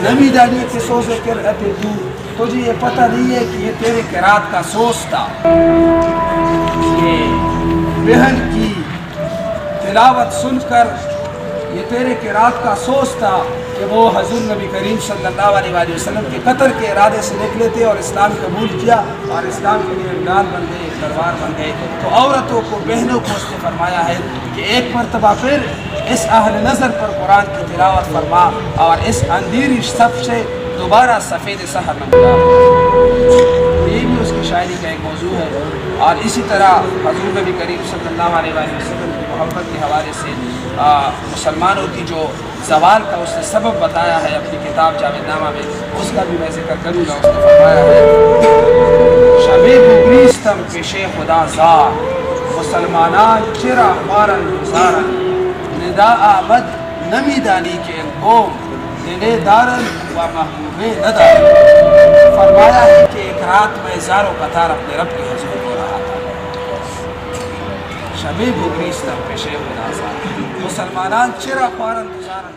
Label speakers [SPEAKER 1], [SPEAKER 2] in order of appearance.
[SPEAKER 1] نمی دانی کے سوز قرأت تو تجھے یہ پتہ نہیں ہے کہ یہ تیرے قرات کا سوز تھا. یہ بہن کی تلاوت سن کر یہ تیرے قرات کا سوز تھا کہ وہ حضور نبی کریم صلی اللہ علیہ وآلہ وسلم کے قتل کے ارادے سے نکلے تھے اور اسلام قبول کیا اور اسلام کے لیے امداد بن گئے, دربار بن گئے. تو عورتوں کو, بہنوں کو اس نے فرمایا ہے کہ ایک مرتبہ پھر اس اہل نظر پر قرآن کی تلاوت فرما اور اس اندھیری صف سے دوبارہ سفید سحر نمودار. یہ بھی اس کی شاعری کا ایک موضوع ہے. اور اسی طرح حضور نبی کریم صلی اللہ علیہ وآلہ وسلم کی محبت کے حوالے سے مسلمانوں کی جو زوال کا اس نے سبب بتایا ہے اپنی کتاب جاوید نامہ میں, اس کا بھی میں ذکر کروں گا. اس نے فرمایا ہے شب بگریستم پیش خدا زار مسلمانان چرا مارن گزارن ندا آمد نمی دانی کے قوم دلے دارن و محبوب ندارن. فرمایا ہے کہ ایک رات میں زار و قطار اپنے رب کے حضور ہو رہا تھا. شب بگریستم پیش خدا زار مسلمانان چرا مارن گزارن